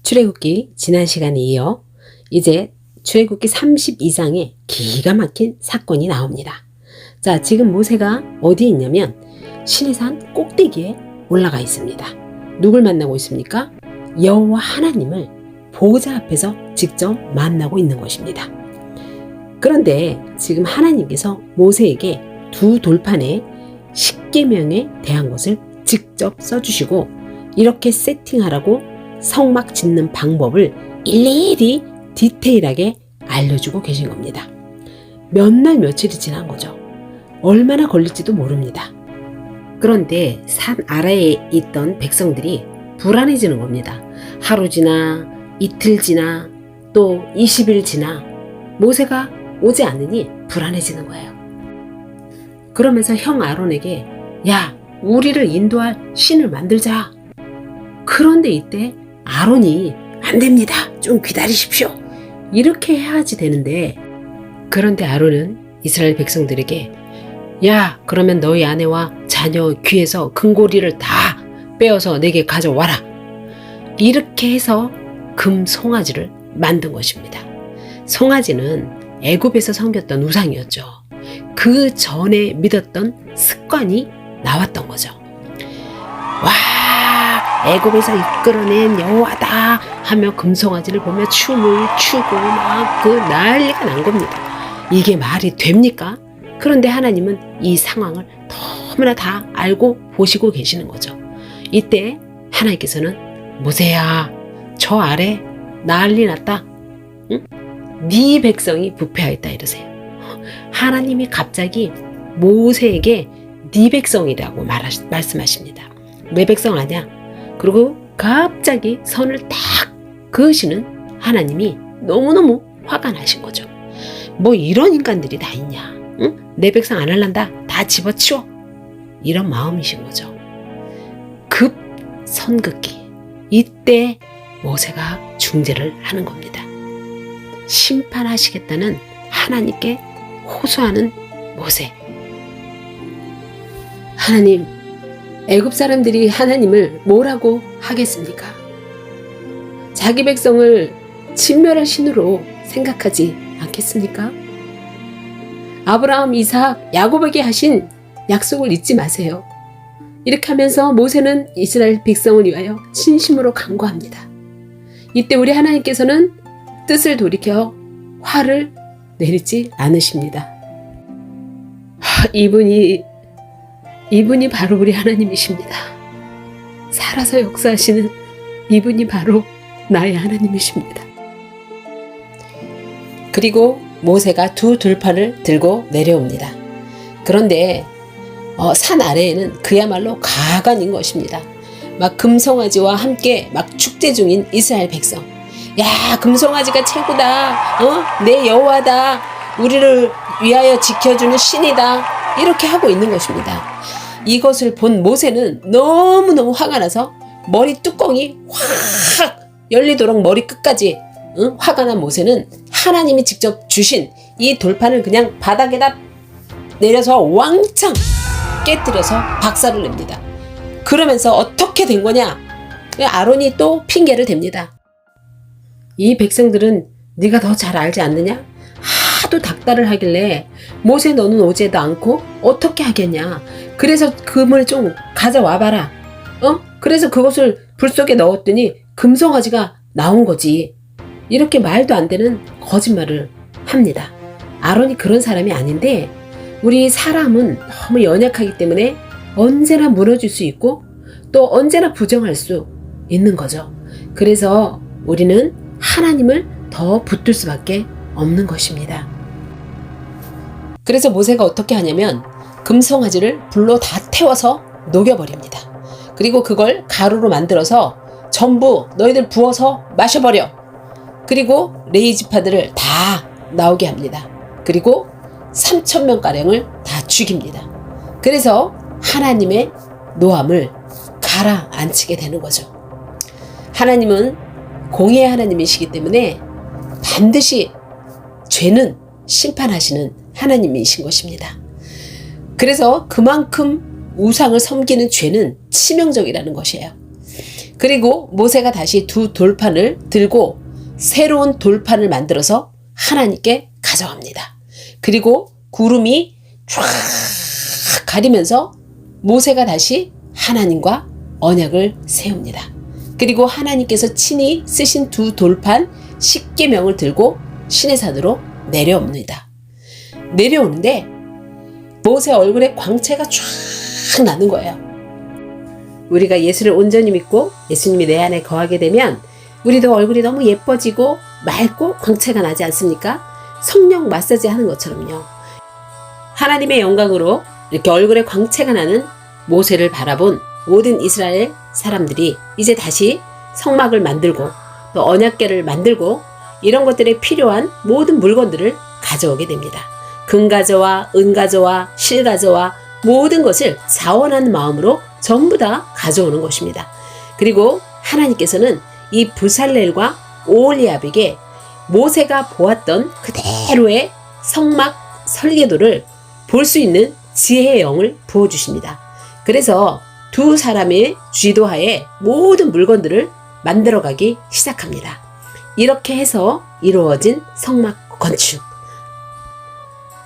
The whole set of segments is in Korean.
출애굽기 지난 시간에 이어 이제 출애굽기 32장에 기가 막힌 사건이 나옵니다. 자, 지금 모세가 어디에 있냐면 시내산 꼭대기에 올라가 있습니다. 누굴 만나고 있습니까? 여호와 하나님을 보좌 앞에서 직접 만나고 있는 것입니다. 그런데 지금 하나님께서 모세에게 두 돌판에 십계명에 대한 것을 직접 써주시고 이렇게 세팅하라고 성막 짓는 방법을 일일이 디테일하게 알려주고 계신 겁니다. 몇 날 며칠이 지난 거죠. 얼마나 걸릴지도 모릅니다. 그런데 산 아래에 있던 백성들이 불안해지는 겁니다. 하루 지나 이틀 지나 또 20일 지나 모세가 오지 않으니 불안해지는 거예요. 그러면서 형 아론에게 야, 우리를 인도할 신을 만들자. 그런데 이때 아론이 안 됩니다. 좀 기다리십시오. 이렇게 해야지 되는데, 그런데 아론은 이스라엘 백성들에게 야, 그러면 너희 아내와 자녀 귀에서 금고리를 다 빼어서 내게 가져와라. 이렇게 해서 금 송아지를 만든 것입니다. 송아지는 애굽에서 섬겼던 우상이었죠. 그 전에 믿었던 습관이 나왔던 거죠. 와, 애굽에서 이끌어낸 여호와다 하며 금송아지를 보며 춤을 추고 막 그 난리가 난 겁니다. 이게 말이 됩니까? 그런데 하나님은 이 상황을 너무나 다 알고 보시고 계시는 거죠. 이때 하나님께서는 모세야, 저 아래 난리 났다. 응? 네 백성이 부패하였다 이러세요. 하나님이 갑자기 모세에게 네 백성이라고 말씀하십니다. 내 백성 아니야. 그리고 갑자기 선을 딱 그으시는 하나님이 너무너무 화가 나신 거죠. 뭐 이런 인간들이 다 있냐. 응? 내 백성 안 할란다. 다 집어치워. 이런 마음이신 거죠. 급 선긋기. 이때 모세가 중재를 하는 겁니다. 심판하시겠다는 하나님께 호소하는 모세. 하나님, 애굽 사람들이 하나님을 뭐라고 하겠습니까? 자기 백성을 진멸할 신으로 생각하지 않겠습니까? 아브라함, 이삭, 야곱에게 하신 약속을 잊지 마세요. 이렇게 하면서 모세는 이스라엘 백성을 위하여 진심으로 간구합니다. 이때 우리 하나님께서는 뜻을 돌이켜 화를 내리지 않으십니다. 이분이 바로 우리 하나님이십니다. 살아서 역사하시는 이분이 바로 나의 하나님이십니다. 그리고 모세가 두 돌판을 들고 내려옵니다. 그런데 산 아래에는 그야말로 가관인 것입니다. 막 금송아지와 함께 막 축제 중인 이스라엘 백성. 야, 금송아지가 최고다. 내 여호와다. 우리를 위하여 지켜주는 신이다. 이렇게 하고 있는 것입니다. 이것을 본 모세는 너무너무 화가 나서 머리 뚜껑이 확 열리도록 머리 끝까지 화가 난 모세는 하나님이 직접 주신 이 돌판을 그냥 바닥에다 내려서 왕창 깨뜨려서 박살을 냅니다. 그러면서 어떻게 된 거냐? 아론이 또 핑계를 댑니다. 이 백성들은 네가 더 잘 알지 않느냐? 하도 닥달을 하길래 모세 너는 오지도 않고 어떻게 하겠냐? 그래서 금을 좀 가져와봐라. 그래서 그것을 불 속에 넣었더니 금송아지가 나온 거지. 이렇게 말도 안 되는 거짓말을 합니다. 아론이 그런 사람이 아닌데 우리 사람은 너무 연약하기 때문에 언제나 무너질 수 있고 또 언제나 부정할 수 있는 거죠. 그래서 우리는 하나님을 더 붙들 수밖에 없는 것입니다. 그래서 모세가 어떻게 하냐면 금송아지를 불로 다 태워서 녹여버립니다. 그리고 그걸 가루로 만들어서 전부 너희들 부어서 마셔버려. 그리고 레이지파들을 다 나오게 합니다. 그리고 3,000명가량을 다 죽입니다. 그래서 하나님의 노함을 가라앉히게 되는 거죠. 하나님은 공의의 하나님이시기 때문에 반드시 죄는 심판하시는 하나님이신 것입니다. 그래서 그만큼 우상을 섬기는 죄는 치명적이라는 것이에요. 그리고 모세가 다시 두 돌판을 들고 새로운 돌판을 만들어서 하나님께 가져갑니다. 그리고 구름이 쫙 가리면서 모세가 다시 하나님과 언약을 세웁니다. 그리고 하나님께서 친히 쓰신 두 돌판 10계명을 들고 시내산으로 내려옵니다. 내려오는데 모세 얼굴에 광채가 쫙 나는 거예요. 우리가 예수를 온전히 믿고 예수님이 내 안에 거하게 되면 우리도 얼굴이 너무 예뻐지고 맑고 광채가 나지 않습니까? 성령 마사지 하는 것처럼요. 하나님의 영광으로 이렇게 얼굴에 광채가 나는 모세를 바라본 모든 이스라엘 사람들이 이제 다시 성막을 만들고 또 언약궤를 만들고 이런 것들에 필요한 모든 물건들을 가져오게 됩니다. 금 가져와 은 가져와 실 가져와 모든 것을 자원하는 마음으로 전부 다 가져오는 것입니다. 그리고 하나님께서는 이 부살렐과 오홀리압에게 모세가 보았던 그대로의 성막 설계도를 볼 수 있는 지혜의 영을 부어주십니다. 그래서 두 사람의 쥐도하에 모든 물건들을 만들어가기 시작합니다. 이렇게 해서 이루어진 성막 건축.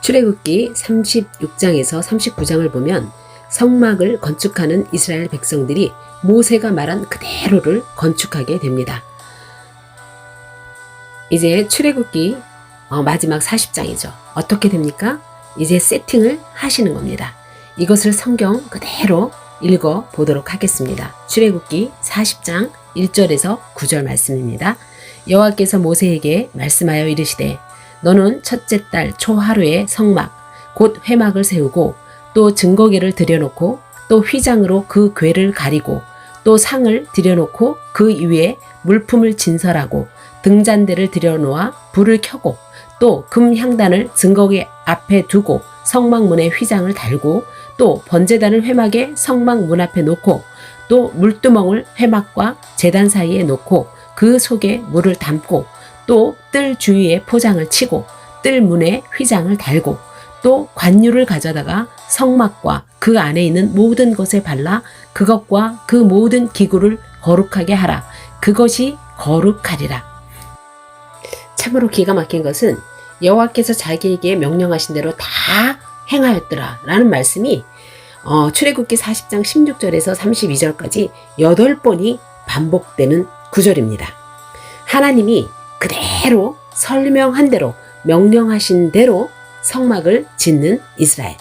출애굽기 36장에서 39장을 보면 성막을 건축하는 이스라엘 백성들이 모세가 말한 그대로를 건축하게 됩니다. 이제 출애굽기 마지막 40장이죠. 어떻게 됩니까? 이제 세팅을 하시는 겁니다. 이것을 성경 그대로 읽어 보도록 하겠습니다. 출애굽기 40장 1절에서 9절 말씀입니다. 여호와께서 모세에게 말씀하여 이르시되 너는 첫째 달 초하루에 성막 곧 회막을 세우고 또 증거궤를 들여놓고 또 휘장으로 그 궤를 가리고 또 상을 들여놓고 그 위에 물품을 진설하고 등잔대를 들여놓아 불을 켜고 또 금향단을 증거궤 앞에 두고 성막문에 휘장을 달고 또 번제단을 회막의 성막 문 앞에 놓고 또 물두멍을 회막과 제단 사이에 놓고 그 속에 물을 담고 또 뜰 주위에 포장을 치고 뜰 문에 휘장을 달고 또 관유를 가져다가 성막과 그 안에 있는 모든 것에 발라 그것과 그 모든 기구를 거룩하게 하라. 그것이 거룩하리라. 참으로 기가 막힌 것은 여호와께서 자기에게 명령하신 대로 다 행하였더라 라는 말씀이 출애굽기 40장 16절에서 32절까지 8번이 반복되는 구절입니다. 하나님이 그대로 설명한 대로 명령하신 대로 성막을 짓는 이스라엘.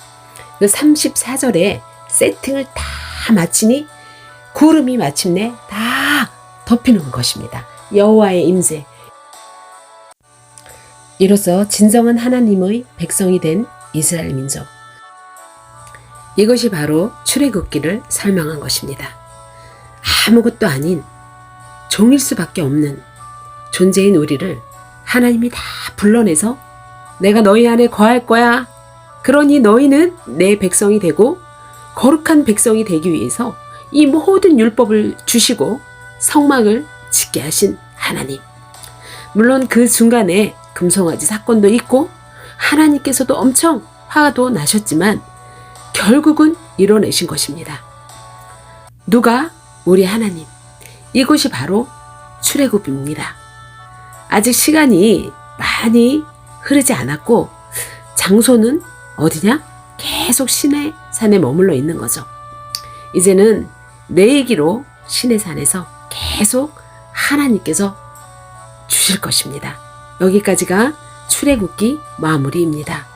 그 34절에 세팅을 다 마치니 구름이 마침내 다 덮이는 것입니다. 여호와의 임재. 이로써 진정한 하나님의 백성이 된 이스라엘 민족. 이것이 바로 출애굽기를 설명한 것입니다. 아무것도 아닌 종일 수밖에 없는 존재인 우리를 하나님이 다 불러내서 내가 너희 안에 거할 거야. 그러니 너희는 내 백성이 되고 거룩한 백성이 되기 위해서 이 모든 율법을 주시고 성막을 짓게 하신 하나님. 물론 그 중간에 금송아지 사건도 있고 하나님께서도 엄청 화도 나셨지만 결국은 이뤄내신 것입니다. 누가? 우리 하나님. 이것이 바로 출애굽입니다. 아직 시간이 많이 흐르지 않았고 장소는 어디냐? 계속 시내산에 머물러 있는 거죠. 이제는 내 얘기로 시내산에서 계속 하나님께서 주실 것입니다. 여기까지가 출애굽기 마무리입니다.